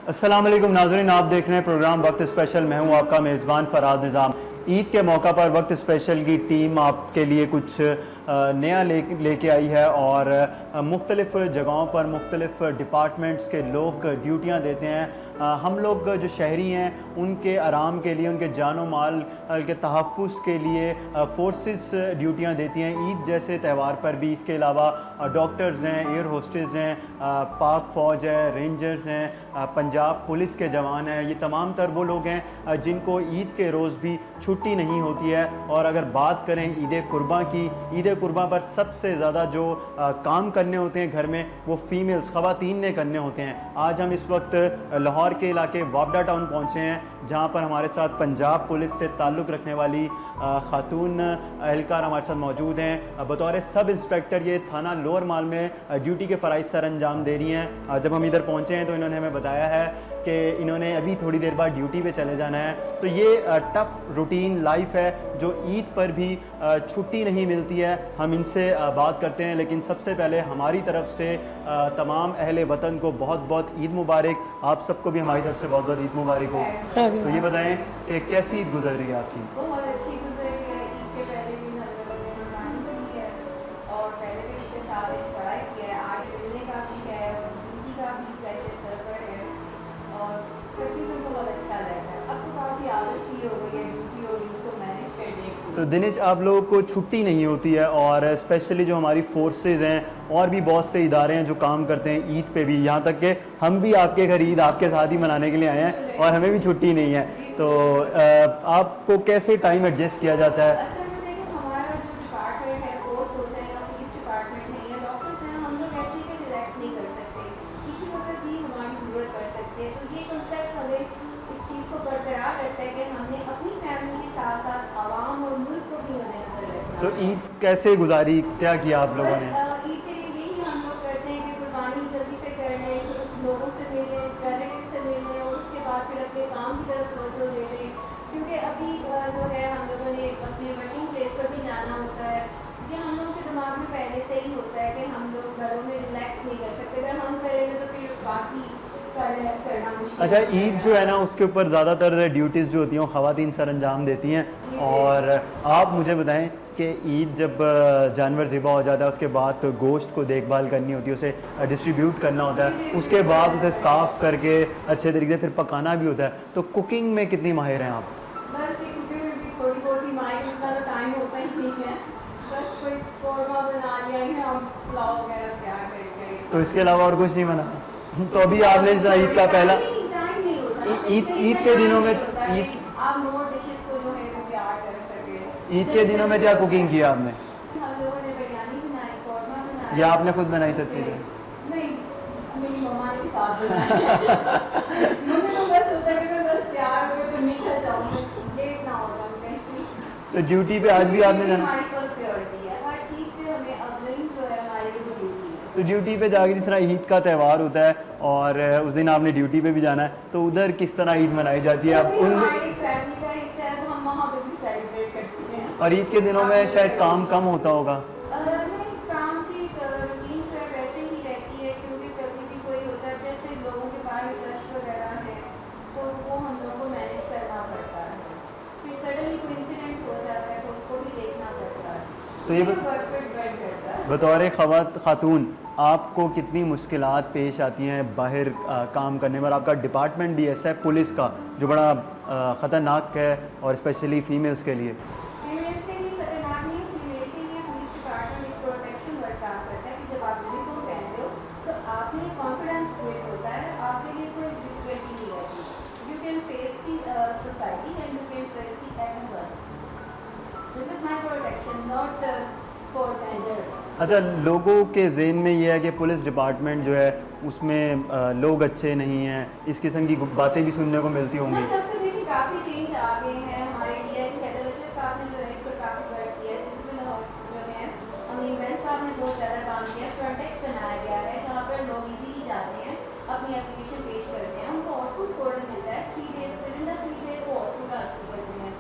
अस्सलाम वालेकुम नाज़रीन, आप देख रहे हैं प्रोग्राम वक्त स्पेशल। मैं हूं आपका मेज़बान फ़राज निज़ाम। ईद के मौका पर वक्त स्पेशल की टीम आपके लिए कुछ नया लेके आई है और मुख्तलिफ़ जगहों पर मुख्तलिफ़ डिपार्टमेंट्स के लोग ड्यूटियां देते हैं। हम लोग जो शहरी हैं उनके आराम के लिए, उनके जान और माल के तहफ़्फ़ुज़ के लिए फोर्सेस ड्यूटियां देती हैं ईद जैसे त्यौहार पर भी। इसके अलावा डॉक्टर्स हैं, एयर होस्टेस हैं, पाक फ़ौज है, रेंजर्स हैं, पंजाब पुलिस के जवान हैं। ये तमाम तर वो लोग हैं जिनको ईद के रोज़ भी छुट्टी नहीं होती है। और अगर बात करें ईद कुर्बां की, ईद कुर्बां पर सबसे ज़्यादा जो काम करने होते हैं घर में वो फ़ीमेल्स, ख़वातीन ने करने होते हैं। आज हम इस वक्त लाहौर के इलाके वापडा टाउन पहुँचे हैं, जहाँ पर हमारे साथ पंजाब पुलिस से ताल्लुक़ रखने वाली ख़ातून एहलकार हमारे साथ मौजूद हैं। बतौर सब इंस्पेक्टर ये थाना लोअर माल में ड्यूटी के फ़राइज़ सर अंजाम दे रही हैं। जब हम इधर पहुँचे हैं तो इन्होंने हमें बताया है कि इन्होंने अभी थोड़ी देर बाद ड्यूटी पे चले जाना है। तो ये टफ़ रूटीन लाइफ है जो ईद पर भी छुट्टी नहीं मिलती है। हम इनसे बात करते हैं, लेकिन सबसे पहले हमारी तरफ से तमाम अहले वतन को बहुत बहुत ईद मुबारक। आप सबको भी हमारी तरफ से बहुत बहुत ईद मुबारक हो। तो ये बताएं कि कैसी ईद गुजर रही है आपकी? बहुत अच्छी गुजर रही है। ईद के पहले दिन हम लोगों ने कुर्बानी की है और पहले भी इसके साथ इंजॉय किया है। आज मिलने का भी है और ड्यूटी का भी पहले सर पर है और तकरीबन बहुत अच्छा लग रहा है। अब तो काफ़ी आदत सी हो गई है ड्यूटी और ईद को मैनेज करने की। तो दिनेश, आप लोगों को छुट्टी नहीं होती है और स्पेशली जो हमारी फोर्सेस हैं और भी बहुत से इदारे हैं जो काम करते हैं ईद पे भी, यहाँ तक कि हम भी आपके घर ईद आपके साथ ही मनाने के लिए आए हैं और हमें भी छुट्टी नहीं है। तो आपको कैसे टाइम एडजस्ट किया जाता है? असल में देखो, हमारा जो डिपार्टमेंट है, फोर्स हो जाए या पुलिस डिपार्टमेंट है या डॉक्टर्स हैं, हम लोग ऐसे ही रिलैक्स नहीं कर सकते, किसी वक्त भी हमारी ज़रूरत पड़ सकती है। तो ये कंसेप्ट हमें इस चीज़ को बरकरार रखता है कि हमने अपनी फैमिली के साथ साथ आवाम और मुल्क को भी मद्देनजर रखना। तो ईद कैसे गुजारी, क्या किया आप लोगों ने? ईद के लिए यही हम लोग करते हैं कि कुर्बानी जल्दी से कर लें, लोगों से मिलें, रिलेटिव से मिलें और उसके बाद फिर अपने काम की तरफ तवज्जो दे दें। क्योंकि अभी जो है हम लोगों ने अपने वर्किंग प्लेस पर भी जाना होता है। ये हम लोगों के दिमाग में पहले से ही होता है कि हम लोग घरों में रिलैक्स नहीं कर सकते। अगर हम करेंगे तो फिर बाकी का रिलैक्स करना मुश्किल। अच्छा, ईद जो है ना उसके ऊपर ज़्यादातर ड्यूटीज़ जो होती हैं वो ख़वातीन सर अंजाम देती हैं। और आप मुझे बताएं कि ईद जब जानवर ज़िबा हो जाता है उसके बाद तो गोश्त को देखभाल करनी होती है, उसे डिस्ट्रीब्यूट करना होता है, उसके बाद उसे साफ़ करके अच्छे तरीके से फिर पकाना भी होता है। तो कुकिंग में कितनी माहिर हैं आप? बस ये कुकिंग में भी थोड़ी बहुत ही माइंड, उसका तो टाइम होता ही नहीं है। बस कोई कौरमा बना लिया है और पुलाव वगैरह तैयार करके। तो इसके अलावा और कुछ नहीं बना? तो अभी आपने ईद का पहला टाइम नहीं होता। ईद के दिनों में आप मोर डिशेस को जो है वो तैयार कर सके। ईद के दिनों में क्या कुकिंग किया आपने? हम लोगों ने बिरयानी बनाई, कौरमा बनाया। या आपने खुद बनाई सब चीज़ें? नहीं, मेरी मम्मा ने साथ बनाया। मुझे तो बस होता है कि मैं बस तैयार होकर तो निकल जाऊँ, लेट ना हो जाऊँ कहीं। तो ड्यूटी पे आज भी आपने जाना? हमारी फर्स्ट प्रायोरिटी है, हर चीज़ से हमें अवलिंग जो है हमारे लिए ड्यूटी है। तो ड्यूटी पे जाकर जिस तरह ईद का त्यौहार होता है और उस दिन आपने ड्यूटी पे भी जाना है, तो उधर किस तरह ईद मनाई जाती है? आप उन हमारी फैमिली का हिस्सा है तो हम वहाँ पे भी सेलिब्रेट करते हैं। और ईद के दिनों में शायद काम कम होता होगा? नहीं, काम की रूटीन जो है वैसे ही रहती है, क्योंकि कभी भी कोई होता है जैसे लोगों के बाहर रश वगैरह है तो वो हम लोगों को मैनेज करना पड़ता है। फिर सडनली कोई इंसिडेंट हो जाता है तो उसको भी देखना पड़ता है। तो ये वर्क पर डिपेंड करता है। बतौर खातून आपको कितनी मुश्किलात पेश आती हैं बाहर काम करने में? और आपका डिपार्टमेंट भी ऐसा है पुलिस का जो बड़ा ख़तरनाक है और स्पेशली फ़ीमेल्स के लिए। फीमेल्स के लिए खतरनाक नहीं, फीमेल के लिए पुलिस डिपार्टमेंट एक प्रोटेक्शन वर्क काम करता है कि जब आप यूनिफॉर्म पहनते हो तो आप में कॉन्फिडेंस बिल्ड होता है, आपके लिए कोई डिफिकल्टी नहीं रहती। You can face the society and you can face the everyone. This is my protection, not for danger. अच्छा, लोगों के जहन में ये है कि पुलिस डिपार्टमेंट जो है उसमें लोग अच्छे नहीं हैं, इस किस्म की बातें भी सुनने को मिलती होंगी। मतलब तो देखिए काफ़ी चेंज आ गए हैं। हमारे डीआईजी हैदर अशरफ साहब ने जो है इस पर काफ़ी वर्क किया है। सिविल जो है अमीन वैद साहब ने बहुत ज़्यादा काम किया है। फ्रंट डेस्क बनाया गया है जहाँ पर लोग इजीली जाते हैं, अपनी एप्लीकेशन पेश करते हैं, उनको आउटपुट फ़ौरन मिलता है। 3 days with in the 3 days वो आउटपुट हासिल करते हैं।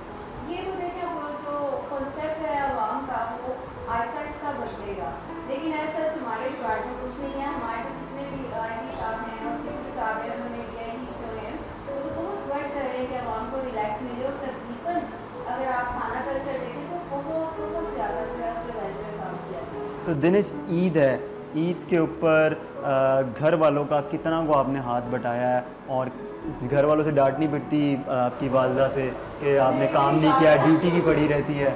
ये तो देखिए वो जो कॉन्सेप्ट है आवाम का वो आहिस्ता आहिस्ता बदलेगा, लेकिन ऐसा हमारे डिपार्टमेंट कुछ नहीं है। हमारे तो जितने भी आई जी साहब हैं और सीपी साहब हैं, उन्होंने डीआईजी इवन अगर आप खाना कल्चर देखें तो बहुत बहुत ज़्यादा जो है उसके वेलफेयर काम किया गया है। तो दिनेश, ईद है, ईद के ऊपर घर वालों का कितना को आपने हाथ बटाया है, और घर वालों से डांट नहीं पिटती आपकी वालदा से कि आपने काम नहीं किया, ड्यूटी की पड़ी रहती है?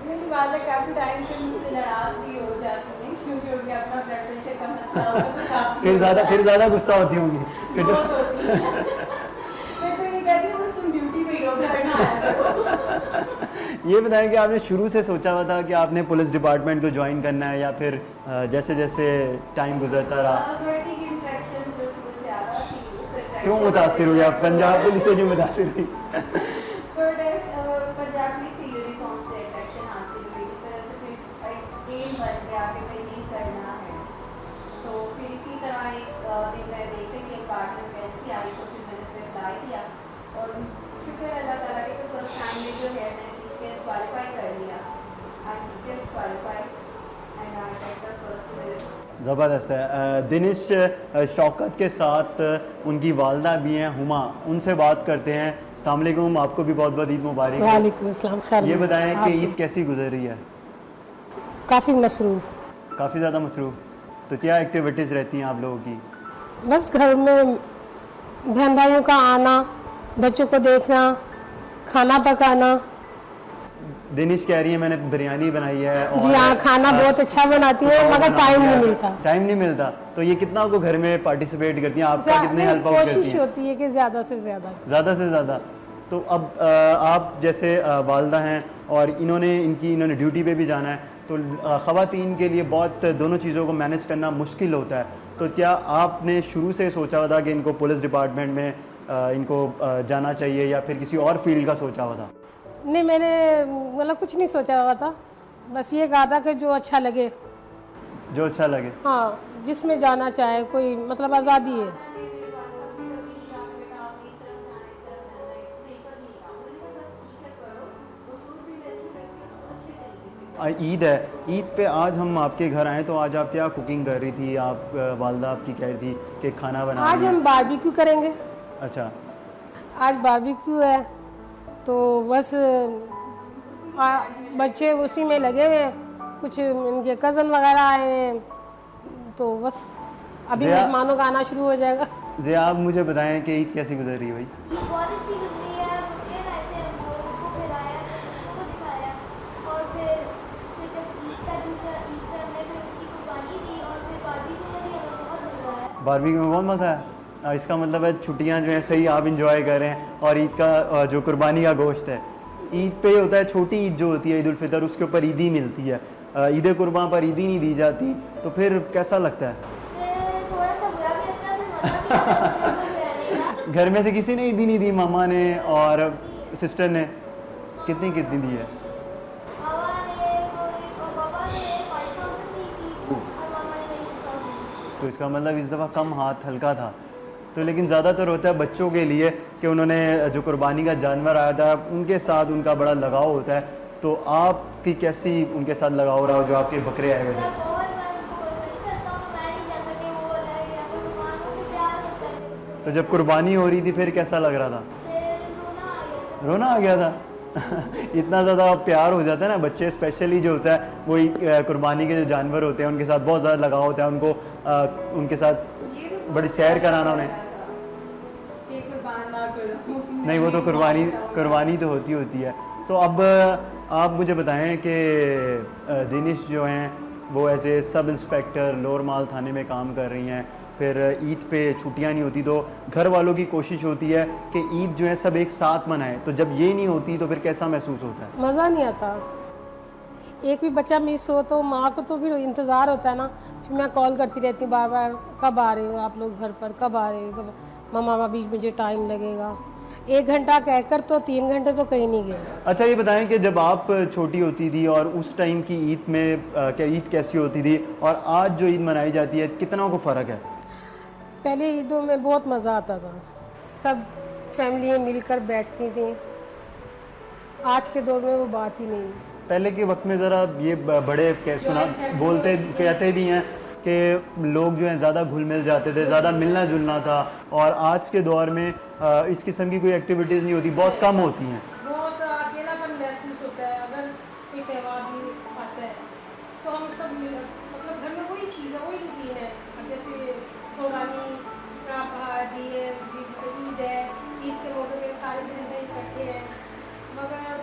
मेरी वालदा काफ़ी टाइम से मुझसे नाराज़ भी हो जाती हैं क्योंकि उनके अपना ब्लड प्रेशर का मसला होता है, तो काफ़ी फिर ज़्यादा गुस्सा होती होंगी फिर तो। बहुत होती है। मैं तो ये कहती हूँ बस तुम ड्यूटी पे ही हो, घर ना आया करो। ये बताएं कि आपने शुरू से सोचा हुआ था कि आपने पुलिस डिपार्टमेंट को ज्वाइन करना है, या फिर जैसे जैसे टाइम गुजरता रहा? भर्ती की इंटरेक्शन जो थी वो ज़्यादा थी, उससे क्यों मुतासिर हुई आप पंजाब पुलिस से, क्यों मुतासिर हुई? पंजाब पुलिस की यूनिफॉर्म से अट्रैक्शन हासिल हुई, इस तरह से फिर एक एम बन गया कि भाई नहीं करना है। तो फिर इसी तरह एक दिन मैं देख रही थी, एक पार्ट में वैकेंसी आई, तो फिर मैंने उसमें अप्लाई किया, और शुक्र है अल्लाह ताला के, तो फर्स्ट टाइम में जो है मैंने PCS क्वालिफाई कर लिया। I PCS qualify and I take the first merit. ज़बरदस्त है। दिनेश शौकत के साथ उनकी वालदा भी हैं हुमा, उनसे बात करते हैं। अस्सलाम वालेकुम, आपको भी बहुत बहुत ईद मुबारक। वालेकुम अस्सलाम। खैर, ये बताएं कि ईद कैसी गुजर रही है? काफ़ी मसरूफ़, काफ़ी ज़्यादा मसरूफ़। तो क्या एक्टिविटीज़ रहती हैं आप लोगों की? बस घर में बहन भाइयों का आना, बच्चों को देखना, खाना पकाना। दिनेश कह रही है मैंने बिरयानी बनाई है, और जी हाँ, खाना बहुत अच्छा बनाती है, मगर टाइम नहीं मिलता। टाइम नहीं मिलता। तो ये कितना को घर में पार्टिसिपेट करती हैं, आपका कितने हेल्प आउट करती कोशिश हैं? होती है कि ज़्यादा से ज़्यादा। ज़्यादा से ज़्यादा। तो अब आप जैसे वालदा हैं और इन्होंने ड्यूटी पे भी जाना है, तो ख़वातीन के लिए बहुत दोनों चीज़ों को मैनेज करना मुश्किल होता है। तो क्या आपने शुरू से सोचा हुआ था कि इनको पुलिस डिपार्टमेंट में इनको जाना चाहिए, या फिर किसी और फील्ड का सोचा हुआ था? नहीं, मैंने मतलब कुछ नहीं सोचा हुआ था, बस ये कहा था कि जो अच्छा लगे, जो अच्छा लगे। हाँ, जिसमें जाना चाहे, कोई मतलब आज़ादी है। ईद है, ईद पे आज हम आपके घर आए, तो आज आप क्या कुकिंग कर रही थी? आप वालदा आपकी कह रही थी कि खाना बना आज रही हैं। हम बारबेक्यू करेंगे। अच्छा, आज बारबेक्यू है, तो बस बच्चे उसी में लगे हुए हैं, कुछ इनके कज़न वगैरह आए हैं, तो बस अभी ज़िया- मेहमानों का आना शुरू हो जाएगा। ज़िया, आप मुझे बताएं कि ईद कैसी गुजर रही है भाई? ये बहुत अच्छी गुजरी है। मुझे लाए थे हमको, उनको खिलाया, बच्चों को दिखाया, और फिर जब ईद का दूसरा ईद पे हमने फिर उनकी कुर्बानी दी, और फिर बारबेक्यू में भी हमें बहुत मज़ा आया। बारबेक्यू में बहुत मज़ा है। इसका मतलब है छुट्टियां जो हैं सही आप इंजॉय कर रहे हैं, और ईद का जो कुर्बानी का गोश्त है, ईद पे ये होता है, छोटी ईद जो होती है ईद उल फितर, उसके ऊपर ईदी मिलती है, ईद कुर्बान पर ईदी नहीं दी जाती, तो फिर कैसा लगता है? फिर थोड़ा सा बुरा भी लगता है, फिर मज़ा भी आता है बच्चों को खिलाने का। घर में से किसी ने ईदी नहीं दी? मामा ने और सिस्टर ने कितनी कितनी दी है? मामा ने कोई, और पापा ने 5,000 दी थी, और मामा ने 9,000 दी। तो इसका मतलब इस दफ़ा कम हाथ हल्का था। तो लेकिन ज़्यादातर होता है बच्चों के लिए कि उन्होंने जो कुर्बानी का जानवर आया था उनके साथ उनका बड़ा लगाव होता है। तो आपकी कैसी उनके साथ लगाव रहा हो जो आपके बकरे आए हुए थे? बहुत मैं उनको पसंद करता हूँ, मैं नहीं चाहता कि वो अलग या फिर कुर्बान हो, तो प्यार करता है। तो जब कुर्बानी हो रही थी फिर कैसा लग रहा था? फिर रोना आ गया था। रोना आ गया था। इतना ज़्यादा प्यार हो जाता है ना, बच्चे स्पेशली जो होता है वही कुर्बानी के जो जानवर होते हैं उनके साथ बहुत ज़्यादा लगाव होता है, उनको उनके साथ बड़ी सैर कराना उन्हें। नहीं, वो तो कुर्बानी तो होती है। तो अब आप मुझे बताएं कि दिनेश जो हैं वो as a sub inspector lower माल थाने में काम कर रही हैं, फिर ईद पे छुट्टियां नहीं होती, तो घर वालों की कोशिश होती है कि ईद जो है सब एक साथ मनाएं, तो जब ये नहीं होती तो फिर कैसा महसूस होता है? मज़ा नहीं आता। एक भी बच्चा मिस हो तो माँ को तो फिर इंतज़ार होता है ना। फिर मैं कॉल करती रहती हूँ बार बार, कब आ रहे हो आप लोग घर पर, कब आ रहे हो, मम्मा अभी मुझे टाइम लगेगा। 1 घंटा कहकर तो 3 घंटे तो कहीं नहीं गए। अच्छा, ये बताएं कि जब आप छोटी होती थी और उस टाइम की ईद में क्या ईद कैसी होती थी, और आज जो ईद मनाई जाती है कितना को फ़र्क है? पहले ईदों में बहुत मज़ा आता था, सब फैमिली मिलकर बैठती थी। आज के दौर में वो बात ही नहीं। पहले के वक्त में ज़रा ये बड़े कहते भी हैं कि लोग जो हैं ज़्यादा घुल मिल जाते थे, ज़्यादा मिलना जुलना था, और आज के दौर में इस किस्म की कोई एक्टिविटीज़ नहीं होती, बहुत कम होती हैं। बहुत आगे महसूस होता है। अगर कोई त्यौहार भी आता है तो हम सब मतलब घर में वही चीज़ है, वही रूटीन है। अब जैसे कुर्बानी दिए, ईद है, ईद के मौके पे सारे बहन इकट्ठे हैं, मगर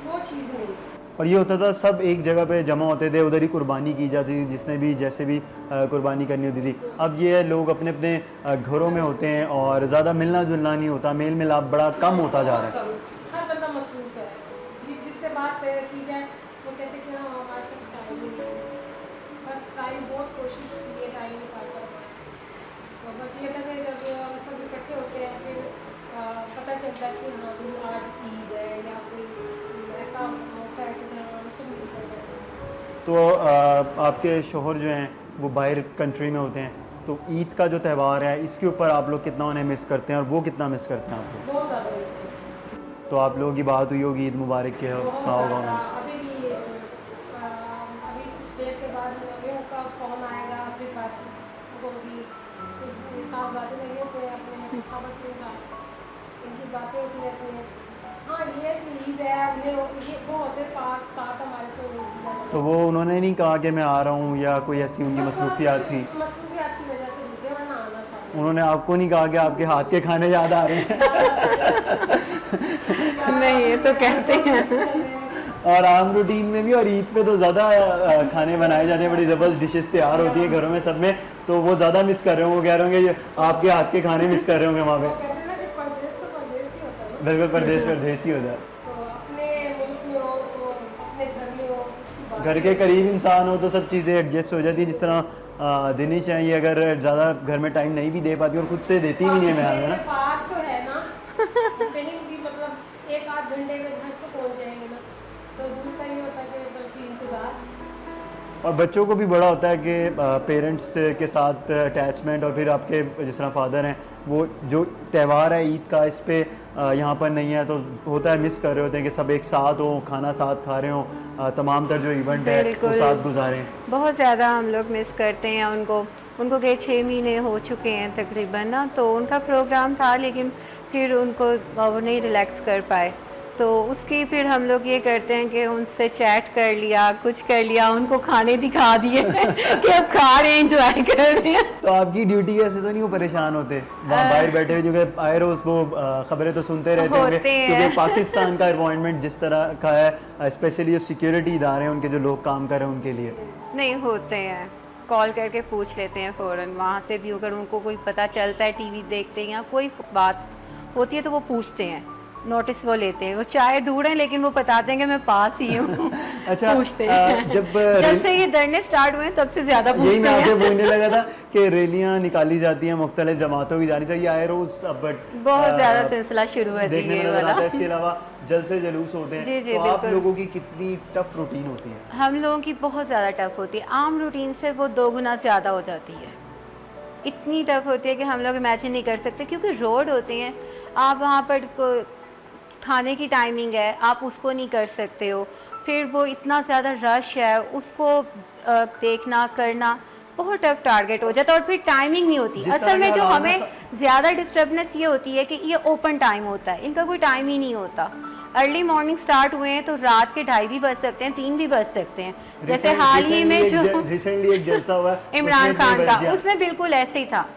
वो चीज़ नहीं। और ये होता था सब एक जगह पे जमा होते थे, उधर ही कुर्बानी की जाती थी, जिसने भी जैसे भी कुर्बानी करनी होती थी। अब ये है लोग अपने अपने घरों में होते हैं और ज़्यादा मिलना जुलना नहीं होता, मेल मिलाप बड़ा कम होता जा रहा है। हर बंदा मसरूफ है, जिससे बात की जाए वो कहते कि हाँ हमारे पास टाइम नहीं है। बस टाइम बहुत कोशिश की है, टाइम निकाल कर। तो बस ये था कि जब हम सब इकट्ठे होते हैं फिर पता चलता है कि हाँ आज ईद है या कोई ऐसा मौका है कि जहाँ हम सब मिलकर रहते हैं। तो आपके शोहर जो हैं वो बाहर कंट्री में होते हैं, तो ईद का जो त्यौहार है इसके ऊपर आप लोग कितना उन्हें मिस करते हैं और वो कितना मिस करते हैं आप लोग? बहुत ज़्यादा मिस करते हैं। तो आप लोगों की बात हुई होगी ईद मुबारक के, कहा होगा उन्हें? अभी भी अभी कुछ देर के बाद उनका फ़ोन आएगा, फिर बात होगी, साथ बातें लगे होते हैं अपने खबर के साथ, इनकी बातें होती रहती हैं। हाँ ये कि ईद है, ये वो होते पास साथ हमारे तो वो उन्होंने नहीं कहा कि मैं आ रहा हूँ या कोई ऐसी उनकी मसरूफियात थी? मसरूफियात की वजह से रुके, वरना आना था। उन्होंने आपको नहीं कहा कि आपके हाथ के खाने याद आ रहे हैं? नहीं, ये तो कहते हैं। और आम रूटीन में भी और ईद पे तो ज़्यादा खाने बनाए जाते हैं, बड़ी ज़बरदस्त डिशेस तैयार होती है घरों में सब में, तो वो ज़्यादा मिस कर रहे होंगे, कह रहे होंगे आपके हाथ के खाने मिस कर रहे होंगे वहाँ पे। बिल्कुल, परदेश परदेश ही होता है। तो अपने मुल्क में हो तो अपने घर में हो, उसकी बात घर के करीब इंसान हो तो सब चीज़ें एडजस्ट हो जाती है। जिस तरह दिनिश है, ये अगर ज़्यादा घर में टाइम नहीं भी दे पाती और खुद से देती भी नहीं है मैं, है ना? पास तो है ना, कहीं भी मतलब एक आध घंटे में घर तो पहुंच जाएंगे ना, तो दूर का ये होता है कि बल्कि इंतज़ार। और बच्चों को भी बड़ा होता है कि पेरेंट्स के साथ अटैचमेंट, और फिर आपके जिस तरह फादर हैं वो जो त्यौहार है ईद का इस पे यहाँ पर नहीं है, तो होता है मिस कर रहे होते हैं कि सब एक साथ हो, खाना साथ खा रहे हो, तमाम तर जो इवेंट है वो साथ गुजारें। बहुत ज़्यादा हम लोग मिस करते हैं उनको के 6 महीने हो चुके हैं तकरीबन ना, तो उनका प्रोग्राम था लेकिन फिर उनको वो नहीं रिलैक्स कर पाए, तो उसकी फिर हम लोग ये करते हैं कि उनसे चैट कर लिया, कुछ कर लिया, उनको खाने दिखा दिए कि अब खा रहे हैं, एंजॉय कर रहे हैं। तो आपकी ड्यूटी ऐसे तो नहीं वो परेशान होते वहाँ बाहर बैठे हुए, जो आए रोज वो खबरें तो सुनते रहते होंगे, क्योंकि पाकिस्तान का एनवायरनमेंट जिस तरह का है, स्पेशली जो सिक्योरिटी इदारे हैं उनके जो लोग काम कर रहे हैं उनके लिए नहीं होते हैं, कॉल करके पूछ लेते हैं फ़ौरन, वहाँ से भी अगर उनको कोई पता चलता है, टीवी देखते हैं या कोई बात होती है तो वो पूछते हैं, नोटिस वो लेते हैं, वो चाय दूर हैं लेकिन वो बताते हैं कि मैं पास ही हूँ। अच्छा, पूछते हैं। जब से ये धरने स्टार्ट हुए तब से ज़्यादा पूछते हैं। यही मैं आगे बोलने लगा था कि रैलियाँ निकाली जाती हैं, मुख्तलिफ जमातों की जानी चाहिए आए रोज, बट बहुत ज़्यादा सिलसिला शुरू है देखने में नजर आता है। इसके अलावा जल्द से जुलूस होते हैं, जी, जी, तो आप बिल्कुल। लोगों की कितनी टफ रूटीन होती है? हम लोगों की बहुत ज़्यादा टफ होती है, आम रूटीन से वो 2 गुना ज़्यादा हो जाती है, इतनी टफ होती है कि हम लोग इमेजिन नहीं कर सकते, क्योंकि रोड होते हैं, आप वहाँ पर खाने की टाइमिंग है, आप उसको नहीं कर सकते हो, फिर वो इतना ज़्यादा रश है, उसको देखना करना बहुत टफ टारगेट हो जाता है, और फिर टाइमिंग नहीं होती। असल में जो हमें ज़्यादा डिस्टर्बनेस ये होती है कि ये ओपन टाइम होता है, इनका कोई टाइम ही नहीं होता। अर्ली मॉर्निंग स्टार्ट हुए हैं तो रात के 2:30 भी बज सकते हैं, 3 भी बज सकते हैं। जैसे हाल ही में जो रिसेंटली एक जलसा हुआ इमरान खान का, उसमें बिल्कुल ऐसे ही था।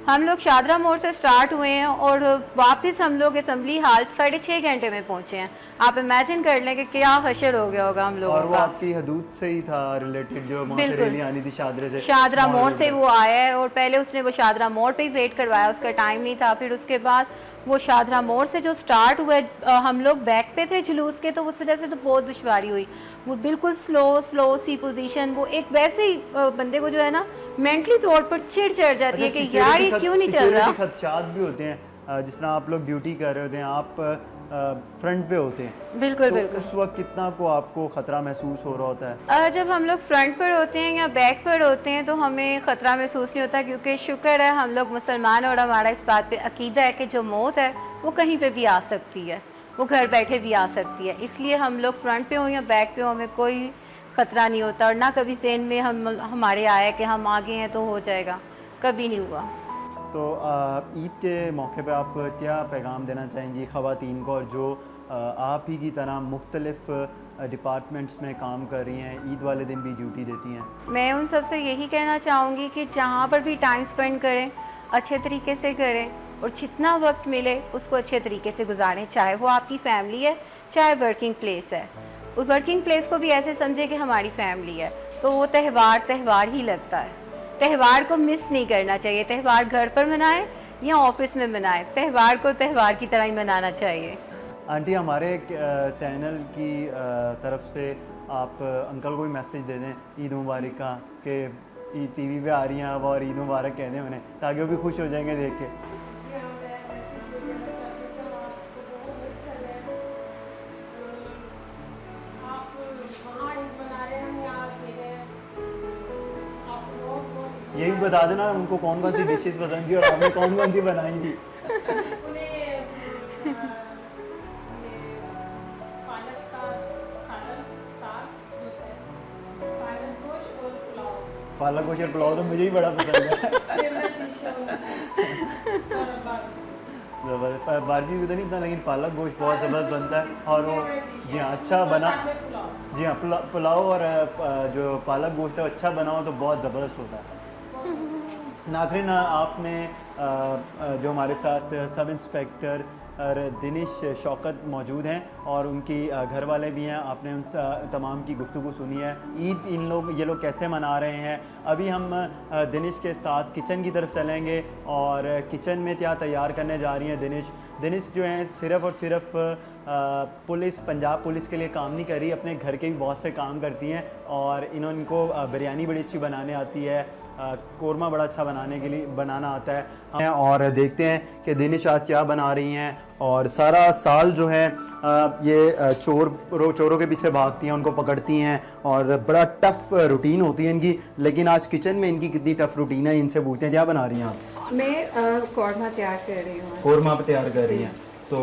हम लोग शादरा मोड़ से स्टार्ट हुए हैं और वापस हम लोग असम्बली हाल 6.5 घंटे में पहुंचे हैं। आप इमेजिन कर लें कि क्या हशर हो गया होगा हम लोगों और वो का। आपकी हदूद से ही था रिलेटेड, जो बिल्कुल। रैली आनी थी शादरा से, शादरा मोड़ से वो आया है और पहले उसने वो शादरा मोड़ पे ही वेट करवाया, उसका टाइम नहीं था। फिर उसके बाद वो शादरा मोड़ से जो स्टार्ट हुआ, हम लोग बैक पे थे जुलूस के, तो उस वजह से तो बहुत दुश्वारी हुई। वो बिल्कुल स्लो सी पोजीशन, वो एक वैसे ही बंदे को जो है ना मेंटली तौर पर चिढ़ चढ़ जाती है कि यार ये क्यों नहीं चल रहा। खदशात भी होते हैं, जिस तरह आप लोग ड्यूटी कर रहे होते हैं, आप फ्रंट पे होते हैं, बिल्कुल तो बिल्कुल। उस वक्त कितना को आपको ख़तरा महसूस हो रहा होता है? जब हम लोग फ्रंट पर होते हैं या बैक पर होते हैं तो हमें ख़तरा महसूस नहीं होता, क्योंकि शुक्र है हम लोग मुसलमान और हमारा इस बात पे अकीदा है कि जो मौत है वो कहीं पे भी आ सकती है, वो घर बैठे भी आ सकती है। इसलिए हम लोग फ्रंट पे हो या बैक पे हो हमें कोई ख़तरा नहीं होता, और ना कभी ज़हन में हमारे आया कि हम आगे हैं तो हो जाएगा, कभी नहीं हुआ। तो ईद के मौके पे आप क्या पैगाम देना चाहेंगी ख़वातीन को, और जो आप ही की तरह मुख्तलिफ़ डिपार्टमेंट्स में काम कर रही हैं, ईद वाले दिन भी ड्यूटी देती हैं। मैं उन सबसे यही कहना चाहूँगी कि जहाँ पर भी टाइम स्पेंड करें अच्छे तरीके से करें और जितना वक्त मिले उसको अच्छे तरीके से गुजारें, चाहे वो आपकी फैमिली है चाहे वर्किंग प्लेस है। उस वर्किंग प्लेस को भी ऐसे समझें कि हमारी फैमिली है, तो वो त्यौहार ही लगता है। त्यौहार को मिस नहीं करना चाहिए। त्यौहार घर पर मनाएं या ऑफिस में मनाएं, त्यौहार को त्यौहार की तरह ही मनाना चाहिए। आंटी, हमारे चैनल की तरफ से आप अंकल को भी मैसेज दे दें ईद मुबारक का, कि ईद टीवी पे आ रही हैं अब और ईद मुबारक कह दें उन्हें, ताकि वो भी खुश हो जाएंगे देख के। ये भी बता देना उनको कौन कौन सी डिशेस पसंद थी और आपने कौन कौन सी बनाई थी। पालक गोश्त और पुलाव तो मुझे ही बड़ा पसंद है। बारबी तो नहीं इतना, लेकिन पालक गोश्त बहुत ज़बरदस्त बनता है और वो जी हाँ अच्छा बना। जी हाँ, पुलाव और जो पालक गोश्त है वो अच्छा बना हो तो बहुत ज़बरदस्त होता है। नाज़रीन, आपने जो हमारे साथ सब इंस्पेक्टर दिनिश शौकत मौजूद हैं और उनकी घर वाले भी हैं, आपने उन तमाम की गुफ्तगू सुनी है। ईद ये लोग कैसे मना रहे हैं। अभी हम दिनिश के साथ किचन की तरफ चलेंगे और किचन में क्या तैयार करने जा रही हैं दिनिश जो हैं सिर्फ़ और सिर्फ पंजाब पुलिस के लिए काम नहीं कर रही, अपने घर के भी बहुत से काम करती हैं और इनको बिरयानी बड़ी अच्छी बनाने आती है, कोरमा बड़ा अच्छा बनाना आता है। और देखते हैं कि दिनिश आज क्या बना रही हैं। और सारा साल जो है ये चोरों के पीछे भागती हैं, उनको पकड़ती हैं और बड़ा टफ़ रूटीन होती है इनकी। लेकिन आज किचन में इनकी कितनी टफ़ रूटीन है, इनसे पूछते हैं क्या बना रही हैं आप। मैं कौरमा तैयार कर रही हूँ। कोरमा तैयार कर रही हैं, तो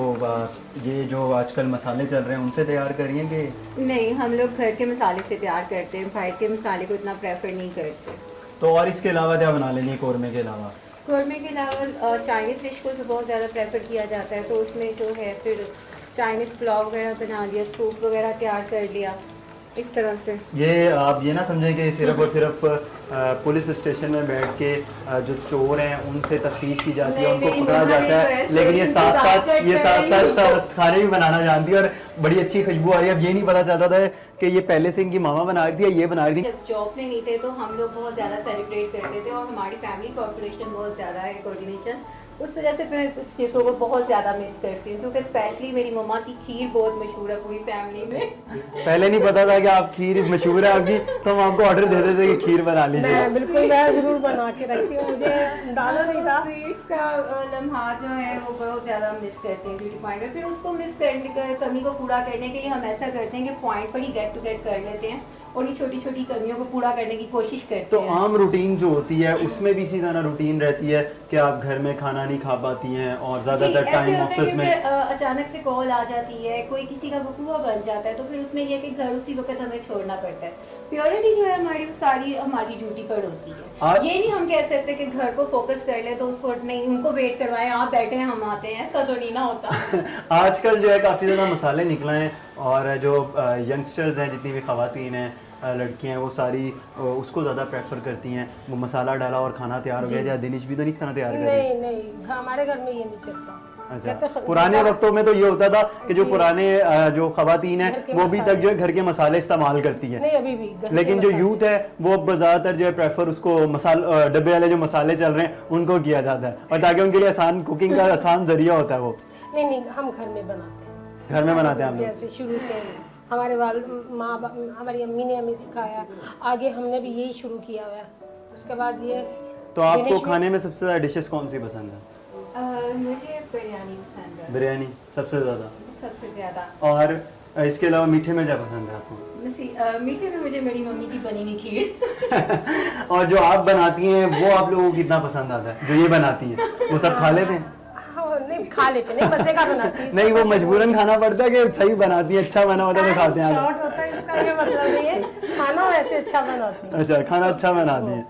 ये जो आजकल मसाले चल रहे हैं उनसे तैयार कर रही हैं कि नहीं, हम लोग घर के मसाले से तैयार करते हैं, बाहर के मसाले को इतना प्रेफर नहीं करते। तो और इसके अलावा क्या बना लेनी है कोरमे के अलावा? कोरमे के अलावा चाइनीज़ डिश को बहुत ज़्यादा प्रेफर किया जाता है, तो उसमें जो है फिर चाइनीज़ पुलाव वगैरह बना लिया, सूप वगैरह तैयार कर लिया, इस तरह से। ये आप ये ना समझें कि सिर्फ और सिर्फ पुलिस स्टेशन में बैठ के जो चोर हैं उनसे तफ्तीश की जाती है, उनको पकड़ा जाता है, लेकिन ये साथ साथ खाने भी बनाना जानती है और बड़ी अच्छी खुशबू आ रही है। अब ये नहीं पता चल रहा था कि ये पहले से इनकी मामा बना रही थी या ये बना रही थी। जब जॉब में नहीं थे तो हम लोग बहुत ज़्यादा सेलिब्रेट करते थे और हमारी फैमिली कोऑर्डिनेशन बहुत ज़्यादा है, कोऑर्डिनेशन, उस वजह से मैं कुछ चीज़ों को बहुत ज़्यादा मिस करती हूँ, क्योंकि स्पेशली मेरी मम्मा की खीर बहुत मशहूर है पूरी फैमिली में। पहले नहीं पता था कि आप खीर मशहूर है आपकी, तो हम आपको ऑर्डर दे देते कि खीर बना लीजिए। बिल्कुल, मैं ज़रूर बना के रखती हूँ, मुझे डाला नहीं था। स्वीट्स का लम्हा जो है वो बहुत ज़्यादा मिस करते हैं ब्यूटी पॉइंट में। फिर उसको मिस करने का कमी को पूरा करने के लिए हम ऐसा करते हैं कि पॉइंट पर ही गेट टू गेट कर लेते हैं और ये छोटी छोटी कमियों को पूरा करने की कोशिश करते हैं। तो आम रूटीन जो होती है उसमें भी इसी तरह रूटीन रहती है कि आप घर में खाना नहीं खा पाती हैं और ज़्यादातर टाइम ऑफिस में अचानक से कॉल आ जाती है, कोई किसी का बकुआ बन जाता है, तो फिर उसमें यह कि घर उसी वक्त हमें छोड़ना पड़ता है। प्योरिटी जो है हमारी सारी हमारी ड्यूटी पर होती है। ये नहीं हम कह सकते कि घर को फोकस कर ले तो उसको नहीं, उनको वेट करवाएं, आप बैठे हैं हम आते हैं, ऐसा तो नहीं ना होता। आजकल जो है काफ़ी ज़्यादा मसाले निकले हैं और जो यंगस्टर्स हैं, जितनी भी ख़वातीन हैं, लड़कियां हैं, वो सारी उसको ज़्यादा प्रेफर करती हैं। वो मसाला डाला और खाना तैयार हो गया। दिनिश भी तो नहीं इस तरह तैयार कर रही? नहीं, हमारे घर में ये नहीं चलता। अच्छा, पुराने वक्तों में तो ये होता था कि जो पुराने जो खवातीन हैं वो भी तक जो है घर के मसाले इस्तेमाल करती है। नहीं, अभी भी लेकिन जो यूथ है वो अब ज़्यादातर जो है प्रेफर उसको डब्बे वाले जो मसाले चल रहे हैं उनको किया जाता है, और ताकि उनके लिए आसान कुकिंग का आसान जरिया होता है वो। नहीं, हम घर में बनाते हैं। घर में बनाते हैं हम लोग, जैसे शुरू से हमारे हमारी अम्मी ने हमें सिखाया, आगे हमने भी यही शुरू किया हुआ है। उसके बाद ये तो आपको खाने में सबसे ज़्यादा डिशेस कौन सी पसंद है? मुझे बिरयानी पसंद है। बिरयानी सबसे ज़्यादा? सबसे ज़्यादा। और इसके अलावा मीठे में क्या पसंद है आपको? मीठे में मुझे मेरी मम्मी की बनी हुई खीर। और जो आप बनाती हैं वो आप लोगों को कितना पसंद आता है? जो ये बनाती हैं वो सब खा लेते हैं? नहीं, खा लेते नहीं, मजे का बनाती है। नहीं, वो मजबूरन खाना पड़ता है कि सही बनाती है, अच्छा बना होता है तो खाते हैं। शॉर्ट होता है, इसका ये मतलब नहीं है, खाना वैसे अच्छा बनाती है। अच्छा, खाना अच्छा बनाती है,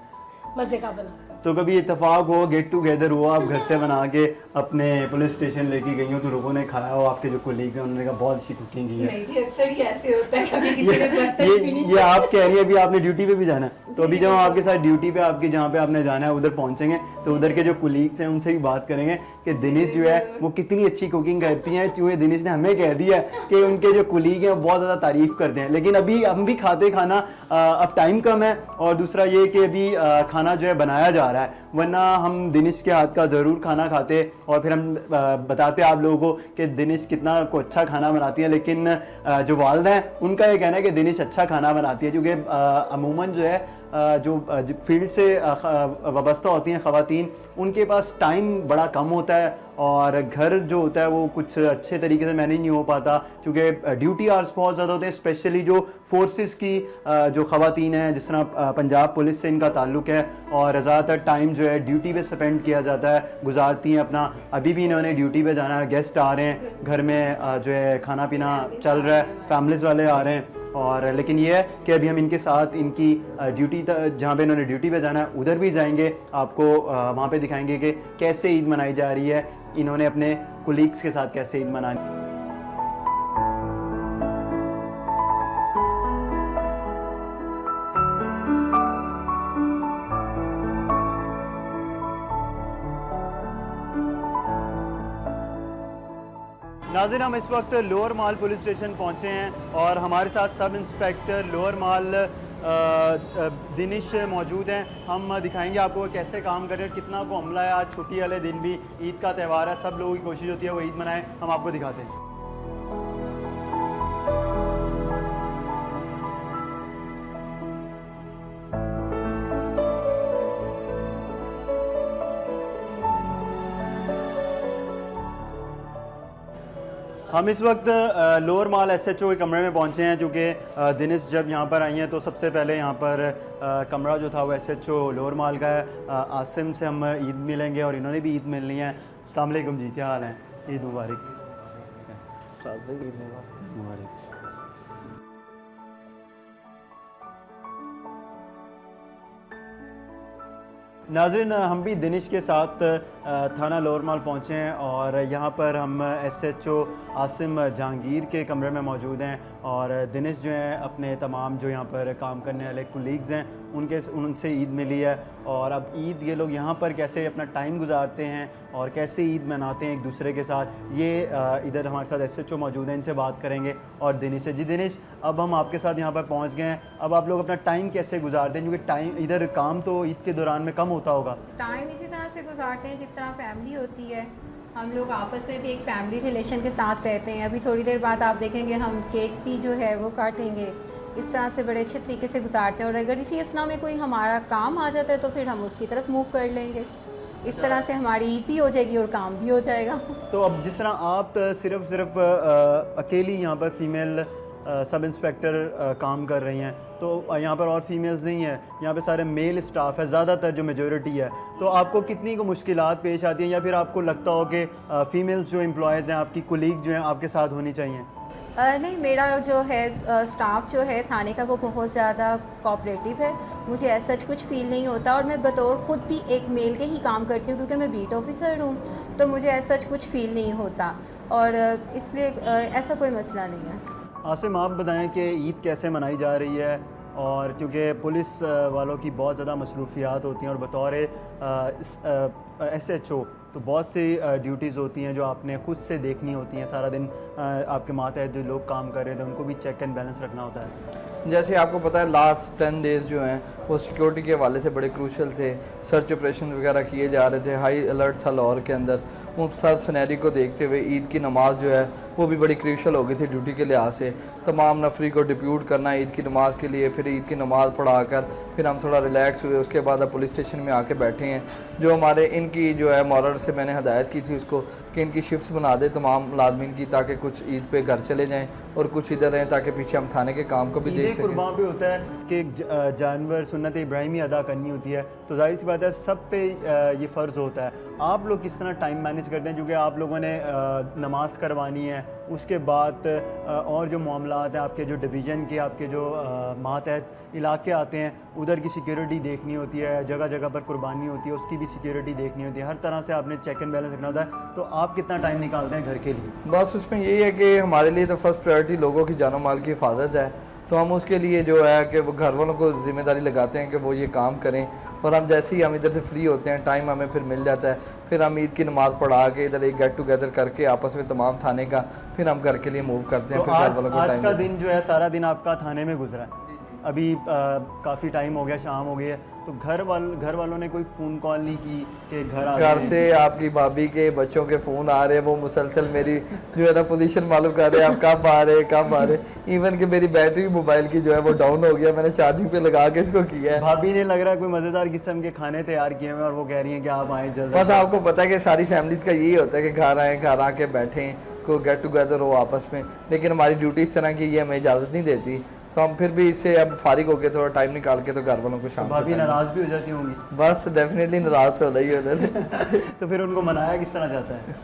मजे का बनाती है। तो कभी इत्तेफाक हो, गेट टुगेदर हुआ, आप घर से बना के अपने पुलिस स्टेशन लेके गई हो तो लोगों ने खाया हो, आपके जो कोलीग हैं उन्होंने कहा बहुत अच्छी कुकिंग की है? नहीं जी, अक्सर ही ऐसे होता है, कभी किसी ने बर्तन भी नहीं ये आप कह रही है अभी आपने ड्यूटी पे भी जाना है, तो अभी जब हम आपके साथ ड्यूटी पे आपकी जहाँ पे आपने जाना है उधर पहुंचेंगे तो उधर के जो कोलीग्स हैं उनसे भी बात करेंगे कि दिनेश जो है वो कितनी अच्छी कुकिंग करती हैं। क्योंकि दिनेश ने हमें कह दिया कि उनके जो कोलीग हैं वो बहुत ज़्यादा तारीफ करते हैं, लेकिन अभी हम भी खाते खाना अब टाइम कम है, और दूसरा ये कि अभी खाना जो है बनाया जा रहा है, वरना हम दिनेश के हाथ का ज़रूर खाना खाते और फिर हम बताते आप लोगों को कि दिनेश कितना को अच्छा खाना बनाती है। लेकिन जो वालिदा हैं उनका ये कहना है कि दिनेश अच्छा खाना बनाती है, क्योंकि अमूमन जो है जो फील्ड से वाबस्ता होती हैं ख़वातीन, उनके पास टाइम बड़ा कम होता है और घर जो होता है वो कुछ अच्छे तरीके से मैनेज नहीं हो पाता, क्योंकि ड्यूटी आवर्स बहुत ज़्यादा होते हैं। स्पेशली जो फोर्सेस की जो ख़वातीन हैं, जिस तरह पंजाब पुलिस से इनका ताल्लुक़ है, और ज़्यादातर टाइम जो है ड्यूटी पे स्पेंड किया जाता है, गुजारती हैं अपना। अभी भी इन्होंने ड्यूटी पे जाना है, गेस्ट आ रहे हैं घर में, जो है खाना पीना चल रहा है, फैमिलीज़ वाले आ रहे हैं, और लेकिन ये है कि अभी हम इनके साथ इनकी ड्यूटी जहाँ पे इन्होंने ड्यूटी पे जाना है उधर भी जाएंगे, आपको वहाँ पे दिखाएंगे कि कैसे ईद मनाई जा रही है, इन्होंने अपने कोलीग्स के साथ कैसे ईद मनानी। नाज़रीन, हम इस वक्त लोअर माल पुलिस स्टेशन पहुंचे हैं और हमारे साथ सब इंस्पेक्टर लोअर माल दिनेश मौजूद हैं। हम दिखाएंगे आपको कैसे काम कर रहे हैं, कितना को हमला है। आज छुट्टी वाले दिन भी ईद का त्यौहार है, सब लोगों की कोशिश होती है वो ईद मनाएं। हम आपको दिखाते हैं। हम इस वक्त लोअर माल एसएचओ के कमरे में पहुंचे हैं, क्योंकि दिनेश जब यहाँ पर आई हैं तो सबसे पहले यहाँ पर कमरा जो था वो एसएचओ लोअर माल का है। आसिम से हम ईद मिलेंगे और इन्होंने भी ईद मिलनी है। अस्सलाम वालेकुम जी, क्या हाल है? ईद मुबारक। ईद मुबारक। नाज़रीन, हम भी दिनेश के साथ थाना लोअर माल पहुँचे हैं और यहाँ पर हम एसएचओ आसिम जहांगीर के कमरे में मौजूद हैं, और दिनेश जो हैं अपने तमाम जो यहाँ पर काम करने वाले कोलीग्स हैं उनसे ईद मिली है, और अब ईद ये लोग यहाँ पर कैसे अपना टाइम गुजारते हैं और कैसे ईद मनाते हैं एक दूसरे के साथ, ये इधर हमारे साथ एसएचओ मौजूद हैं, इनसे बात करेंगे। और दिनेश से, जी दिनेश, अब हम आपके साथ यहाँ पर पहुँच गए हैं, अब आप लोग अपना टाइम कैसे गुजारते हैं, क्योंकि टाइम इधर काम तो ईद के दौरान में कम होता होगा? टाइम इसी तरह से गुजारते हैं जिस तरह फैमिली होती है, हम लोग आपस में भी एक फैमिली रिलेशन के साथ रहते हैं। अभी थोड़ी देर बाद आप देखेंगे हम केक भी जो है वो काटेंगे, इस तरह से बड़े अच्छे तरीके से गुजारते हैं। और अगर इसी असना में कोई हमारा काम आ जाता है तो फिर हम उसकी तरफ मूव कर लेंगे, इस तरह से हमारी ईद भी हो जाएगी और काम भी हो जाएगा। तो अब जिस तरह आप सिर्फ अकेली यहाँ पर फीमेल सब इंस्पेक्टर काम कर रही हैं, तो यहाँ पर और फीमेल्स नहीं है, यहाँ पे सारे मेल स्टाफ है ज़्यादातर जो मेजॉरिटी है, तो आपको कितनी को मुश्किलात पेश आती हैं, या फिर आपको लगता हो कि फ़ीमेल्स जो एम्प्लॉयज़ हैं, आपकी कोलीग जो हैं, आपके साथ होनी चाहिए? नहीं, मेरा जो है स्टाफ जो है थाने का वो बहुत ज़्यादा कोऑपरेटिव है, मुझे ऐसा कुछ फ़ील नहीं होता, और मैं बतौर ख़ुद भी एक मेल के ही काम करती हूँ क्योंकि मैं बीट ऑफिसर हूँ, तो मुझे ऐसा कुछ फ़ील नहीं होता, और इसलिए ऐसा कोई मसला नहीं है। आसिम, आप बताएं कि ईद कैसे मनाई जा रही है, और क्योंकि पुलिस वालों की बहुत ज़्यादा मसरूफियात होती हैं और बतौर एसएचओ तो बहुत सी ड्यूटीज़ होती हैं जो आपने खुद से देखनी होती हैं, सारा दिन आपके मातहत जो लोग काम कर रहे थे उनको भी चेक एंड बैलेंस रखना होता है। जैसे आपको पता है लास्ट 10 डेज़ जो हैं वो सिक्योरिटी के हवाले से बड़े क्रूशल थे, सर्च ऑपरेशन वगैरह किए जा रहे थे, हाई अलर्ट था लाहौर के अंदर। उन सब सनैरी को देखते हुए ईद की नमाज़ जो है वो भी बड़ी क्रूशल हो गई थी ड्यूटी के लिहाज से। तमाम नफरी को डिप्यूट करना ईद की नमाज़ के लिए, फिर ईद की नमाज़ पढ़ा कर फिर हम थोड़ा रिलैक्स हुए, उसके बाद अब पुलिस स्टेशन में आके बैठे हैं। जो हमारे इनकी जो है मॉरल से मैंने हदायत की थी उसको कि इनकी शिफ्ट्स बना दे तमाम मुलाजमीन की, ताकि कुछ ईद पे घर चले जाएँ और कुछ इधर रहें, ताकि पीछे हम थाने के काम को भी देख सकें। कुर्बान पे होता है कि जानवर सुन्नत इब्राहिमी अदा करनी होती है, तो जाहिर सी बात है सब पे ये फ़र्ज़ होता है। आप लोग किस तरह टाइम मैनेज करते हैं, क्योंकि आप लोगों ने नमाज़ करवानी है, उसके बाद और जो मामलात हैं आपके जो डिवीज़न के आपके जो मातहत इलाके आते हैं उधर की सिक्योरिटी देखनी होती है, जगह जगह पर कुर्बानी होती है, उसकी भी सिक्योरिटी देखनी होती है, हर तरह से आपने चेक एंड बैलेंस रखना होता है। तो आप कितना टाइम निकालते हैं घर के लिए? बस उसमें यही है कि हमारे लिए तो फर्स्ट प्रायोरिटी लोगों की जानो माल की हिफाजत है, तो हम उसके लिए जो है कि वो घर वालों को ज़िम्मेदारी लगाते हैं कि वो ये काम करें, और हम जैसे ही हम इधर से फ्री होते हैं, टाइम हमें फिर मिल जाता है, फिर हम ईद की नमाज़ पढ़ा के इधर एक गेट टुगेदर करके आपस में तमाम थाने का, फिर हम घर के लिए मूव करते हैं। तो फिर घर वालों को आज का टाइम दिन जो है सारा दिन आपका थाने में गुजरा है, अभी काफ़ी टाइम हो गया, शाम हो गई है, तो घर वालों ने कोई फ़ोन कॉल नहीं की कि घर से आपकी भाभी के बच्चों के फ़ोन आ रहे हैं, वो मुसलसल मेरी जो है ना पोजीशन मालूम कर रहे हैं, आप कब आ रहे हैं कब आ रहे हैं। इवन कि मेरी बैटरी मोबाइल की जो है वो डाउन हो गया, मैंने चार्जिंग पे लगा के इसको किया है। भाभी ने लग रहा है कोई मज़ेदार किस्म के खाने तैयार किए हुए और वो कह रही हैं कि आप आएँ जल्द। बस आपको पता है कि सारी फैमिलीज़ का यही होता है कि घर आएँ, घर आके बैठें, को गेट टुगेदर हो आपस में, लेकिन हमारी ड्यूटी इस तरह की ये हमें इजाज़त नहीं देती, तो हम फिर भी इससे अब फारिग होकर थोड़ा टाइम निकाल के तो घर वालों को शाम। भाभी नाराज़ भी हो जाती होंगी? बस डेफिनेटली नाराज़ तो होना ही उन्होंने। तो फिर उनको मनाया किस तरह जाता है?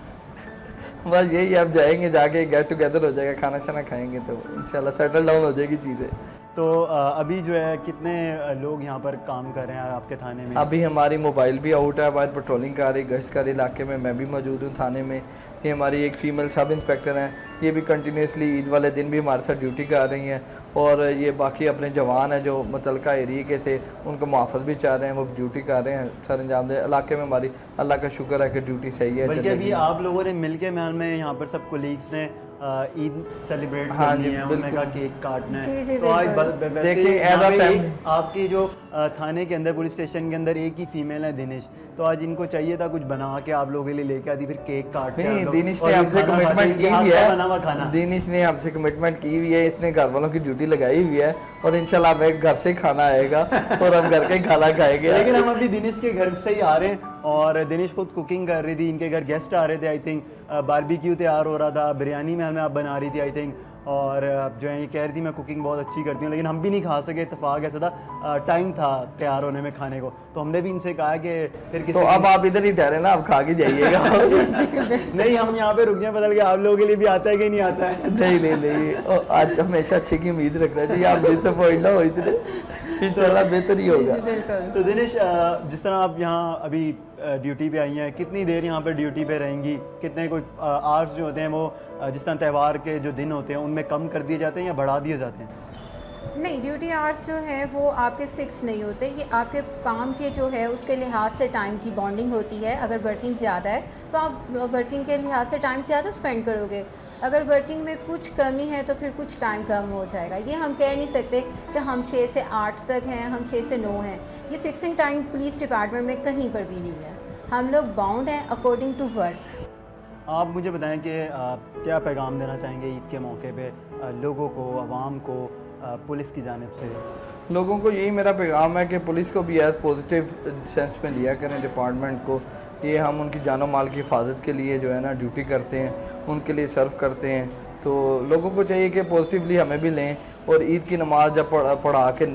बस यही, अब जाएंगे, जाके गेट टुगेदर हो जाएगा, खाना शाना खाएंगे तो इंशाल्लाह सेटल डाउन हो जाएगी चीज़ें। तो अभी जो है कितने लोग यहाँ पर काम कर रहे हैं आपके थाने में? अभी हमारी मोबाइल भी आउट है, बाहर पेट्रोलिंग कर रही, गश्त कर रही इलाके में, मैं भी मौजूद हूँ थाने में। ये हमारी एक फ़ीमेल सब इंस्पेक्टर हैं, ये भी कंटिन्यूसली ईद वाले दिन भी हमारे साथ ड्यूटी कर रही हैं, और ये बाकी अपने जवान हैं जो मुतलका एरिए के थे, उनको मुआफ़ज़ भी चाह रहे हैं, वो ड्यूटी कर रहे हैं, सर अंजाम दे। इलाके में हमारी अल्लाह का शुक्र है कि ड्यूटी सही है। बल्कि अभी आप लोगों ने मिल के महल में यहाँ पर सब कोलीग्स ने ईद सेलिब्रेट हाँ करनी जी, है, उन्होंने कहा केक काटना है। जी, जी, तो आज बिल्कुल। देखिए, एज अ फैमिली आपकी जो थाने के अंदर, पुलिस स्टेशन के अंदर एक ही फीमेल है दिनेश, तो आज इनको चाहिए था कुछ बना के आप लोगों के लिए लेके आती, फिर केक काट के नहीं, दिनेश ने हमसे कमिटमेंट की हुई है, दिनेश ने हमसे कमिटमेंट की हुई है, इसने घर वालों की ड्यूटी लगाई हुई है, और इंशाल्लाह हमें घर से खाना आएगा और हम घर का ही खाना खाएंगे। लेकिन हम अभी दिनेश के घर से ही आ रहे हैं, और दिनेश खुद कुकिंग कर रही थी, इनके घर गेस्ट आ रहे थे, आई थिंक बारबेक्यू तैयार हो रहा था, बिरयानी महल में आप बना रही थी आई थिंक, और जो है ये कह रही थी मैं कुकिंग बहुत अच्छी करती हूँ, लेकिन हम भी नहीं खा सके, इत्तेफाक ऐसा था, टाइम था तैयार होने में खाने को, तो हमने भी इनसे कहा कि फिर किसी तो अब आप इधर ही ठहरे ना, आप खा के जाइएगा। नहीं, हम यहाँ पे रुक जाए, बदल के आप लोगों के लिए भी आता है कि नहीं आता है? नहीं, आज हमेशा अच्छे की उम्मीद रखना चाहिए, आप डिसअपॉइंट ना हो इतने, इंशाल्लाह बेहतर ही होगा। तो दिनेश, जिस तरह आप यहाँ अभी ड्यूटी पे आई हैं, कितनी देर यहाँ पर ड्यूटी पे रहेंगी? कितने कोई आवर्स जो होते हैं वो जिस तरह त्यौहार के जो दिन होते हैं उनमें कम कर दिए जाते हैं या बढ़ा दिए जाते हैं? नहीं, ड्यूटी आवर्स जो है वो आपके फ़िक्स नहीं होते, ये आपके काम के जो है उसके लिहाज से टाइम की बॉन्डिंग होती है। अगर वर्किंग ज़्यादा है तो आप वर्किंग के लिहाज से टाइम ज़्यादा स्पेंड करोगे, अगर वर्किंग में कुछ कमी है तो फिर कुछ टाइम कम हो जाएगा। ये हम कह नहीं सकते कि हम 6 से 8 तक हैं, हम 6 से 9 हैं, ये फिक्सिंग टाइम पुलिस डिपार्टमेंट में कहीं पर भी नहीं है, हम लोग बाउंड हैं अकॉर्डिंग टू वर्क। आप मुझे बताएं कि क्या पैगाम देना चाहेंगे ईद के मौके पे लोगों को, आवाम को, पुलिस की जानिब से? लोगों को यही मेरा पैगाम है कि पुलिस को भी एज़ पॉजिटिव सेंस में लिया करें, डिपार्टमेंट को। ये हम उनकी जानो माल की हिफाजत के लिए जो है ना ड्यूटी करते हैं, उनके लिए सर्व करते हैं, तो लोगों को चाहिए कि पॉजिटिवली हमें भी लें। और ईद की नमाज़ जब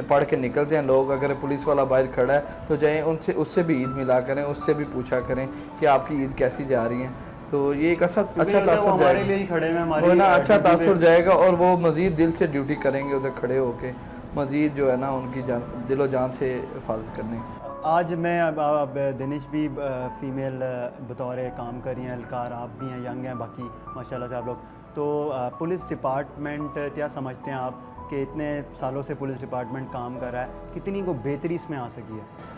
पढ़ के निकलते हैं लोग, अगर पुलिस वाला बाहर खड़ा है तो जाएँ उससे भी ईद मिला करें, उससे भी पूछा करें कि आपकी ईद कैसी जा रही है, तो ये एक अच्छा तासुर जाएगा, अच्छा तासुर जाएगा, और वो मज़ीद दिल से ड्यूटी करेंगे उधर खड़े होके, मज़ीद जो है ना उनकी दिलो जान से हिफाजत करने। आज मैं अब दिनेश भी फ़ीमेल बतौर काम कर रही हैं, अलकार आप भी हैं, यंग हैं, बाकी माशाल्लाह से आप लोग, तो पुलिस डिपार्टमेंट क्या समझते हैं आप कि इतने सालों से पुलिस डिपार्टमेंट काम कर रहा है, कितनी को बेहतरी इसमें आ सकी है?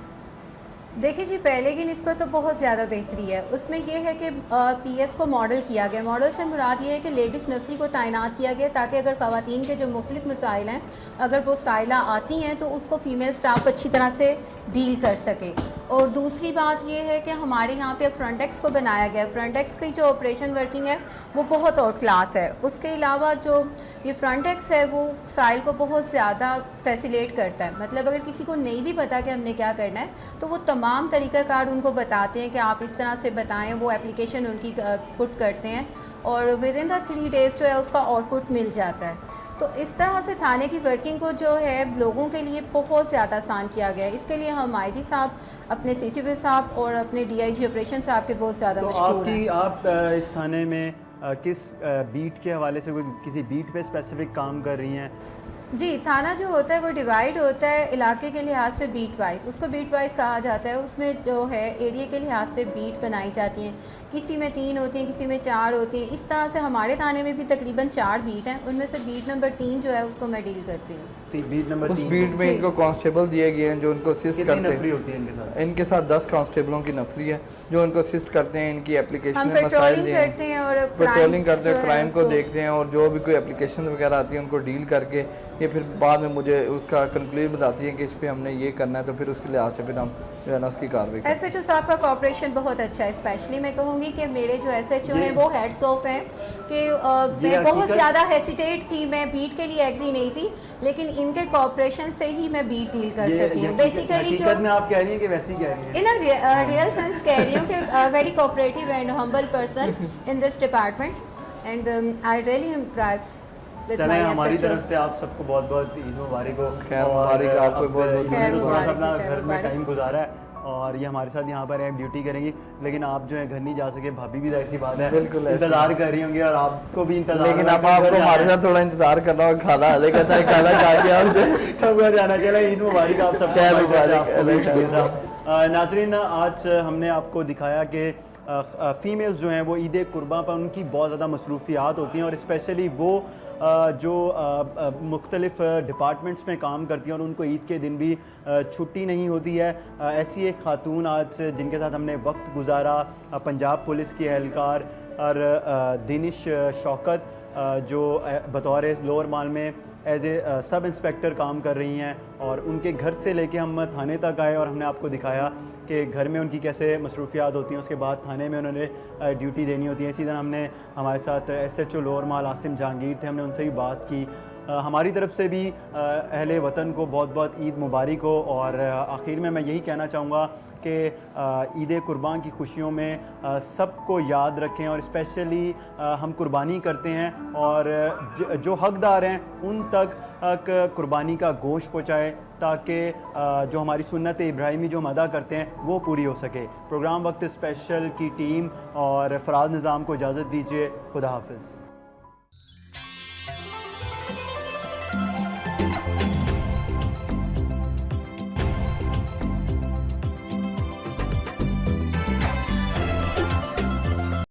देखिए जी, पहले की निस्बत तो बहुत ज़्यादा बेहतरी है। उसमें यह है कि पीएस को मॉडल किया गया। मॉडल से मुराद ये है कि लेडीज़ नफरी को तैनात किया गया ताकि अगर ख़वातीन के जो मुख्तलिफ मसाइल हैं, अगर वो साइला आती हैं तो उसको फ़ीमेल स्टाफ अच्छी तरह से डील कर सके। और दूसरी बात ये है कि हमारे यहाँ पे फ्रंट डेस्क को बनाया गया है। फ्रंट डेस्क की जो ऑपरेशन वर्किंग है वो बहुत आउट क्लास है। उसके अलावा जो ये फ्रंट डेस्क है वो साइल को बहुत ज़्यादा फैसिलेट करता है। मतलब अगर किसी को नहीं भी पता कि हमने क्या करना है तो वो तमाम तरीक़ाकार उनको बताते हैं कि आप इस तरह से बताएं, वो एप्लीकेशन उनकी पुट करते हैं और विद इन द 3 डेज़ जो है उसका आउटपुट मिल जाता है। तो इस तरह से थाने की वर्किंग को जो है लोगों के लिए बहुत ज़्यादा आसान किया गया है। इसके लिए हम आईजी साहब, अपने सीसीपी साहब और अपने डीआईजी ऑपरेशन साहब के बहुत ज़्यादा मशकूर हैं। आप इस थाने में किस बीट के हवाले से, कोई किसी बीट पे स्पेसिफिक काम कर रही हैं? जी, थाना जो होता है वो डिवाइड होता है इलाके के लिहाज से बीट वाइज, उसको बीट वाइज कहा जाता है। उसमें जो है एरिया के लिहाज से बीट बनाई जाती हैं, किसी में 3 होती हैं, किसी में 4 होती हैं। इस तरह से हमारे थाने में भी तकरीबन 4 बीट हैं, उनमें से बीट नंबर 3 जो है उसको मैं डील करती हूँ। बीट नंबर उस 3 बीट में इनको कांस्टेबल दिए गए हैं जो उनको असिस्ट करते नफरी हैं। होती है इनके साथ? इनके साथ 10 कांस्टेबलों की नफरी है जो उनको असिस्ट करते हैं, इनकी एप्लीकेशन हम में मसाइल पेट्रोलिंग करते हैं और पेट्रोलिंग करते हैं, जो है क्राइम को उसको- देखते हैं, और जो भी कोई एप्लीकेशन वगैरह आती है उनको डील करके ये फिर बाद में मुझे उसका कंक्लूजन बताती है कि इस पे हमने ये करना है, तो फिर उसके लिहाज से फिर हम जो है ना उसकी कार्रवाई करते हैं। SHO साहब का कॉपरेशन बहुत अच्छा है। स्पेशली मैं कहूँगी कि मेरे जो SHO हैं वो हेड्स ऑफ हैं कि मैं बहुत ज़्यादा हेसिटेट थी, मैं बीट के लिए एग्री नहीं थी, लेकिन इनके कॉपरेशन से ही मैं बीट डील कर सकी हूँ। बेसिकली जो हकीकत में आप कह रही हैं कि वैसी कह रही हैं? इन अ रियल सेंस कह रही हूँ कि very cooperative and humble person in this department and I really impress with चलें, माय हमारी SHO। तरफ से आप सबको बहुत बहुत ईद मुबारक हो। खैर और मुबारक आपको, अब बहुत बहुत इन्होंने खैर थोड़ा सा मुबारक, अपना खैर घर में मुबारक। टाइम गुजारा है और ये हमारे साथ यहाँ पर ड्यूटी करेंगी, लेकिन आप जो है घर नहीं जा सके। भाभी भी ऐसी बात है, बिल्कुल ऐसी इंतजार कर रही होंगी और आपको भी इंतजार। लेकिन अब आपको हमारे साथ थोड़ा इंतजार करना होगा, खाना हले कहता है खाना खा के आप कब घर जाना। चला, ईद मुबारक आप सबको। खैर मुबारक, आपको भी अलग शुक्रिया। नाज़रीन, आज हमने आपको दिखाया कि फ़ीमेल्स जो हैं वो ईद कुर्बान पर उनकी बहुत ज़्यादा मसरूफियात होती हैं, और स्पेशली वो जो मुख्तलिफ़ डिपार्टमेंट्स में काम करती हैं और उनको ईद के दिन भी छुट्टी नहीं होती है। ऐसी एक खातून आज जिनके साथ हमने वक्त गुजारा, पंजाब पुलिस की एहलकार और दिनिश शौकत, जो बतौर लोअर माल में एज ए सब इंस्पेक्टर काम कर रही हैं, और उनके घर से लेके हम थाने तक आए और हमने आपको दिखाया कि घर में उनकी कैसे मसरूफियात होती हैं, उसके बाद थाने में उन्होंने ड्यूटी देनी होती है। इसी तरह हमने हमारे साथ SHO लोअर माल आसिम जहांगीर थे, हमने उनसे भी बात की। हमारी तरफ से भी अहले वतन को बहुत बहुत ईद मुबारक हो, और आखिर में मैं यही कहना चाहूँगा कि ईद कुर्बान की खुशियों में सबको याद रखें, और स्पेशली हम कुर्बानी करते हैं और जो हकदार हैं उन तक कुर्बानी का गोश्त पहुँचाएँ, ताकि जो हमारी सुन्नत इब्राहिमी जो हम अदा करते हैं वो पूरी हो सके। प्रोग्राम वक्त स्पेशल की टीम और फराज निज़ाम को इजाज़त दीजिए। खुदा हाफिज़।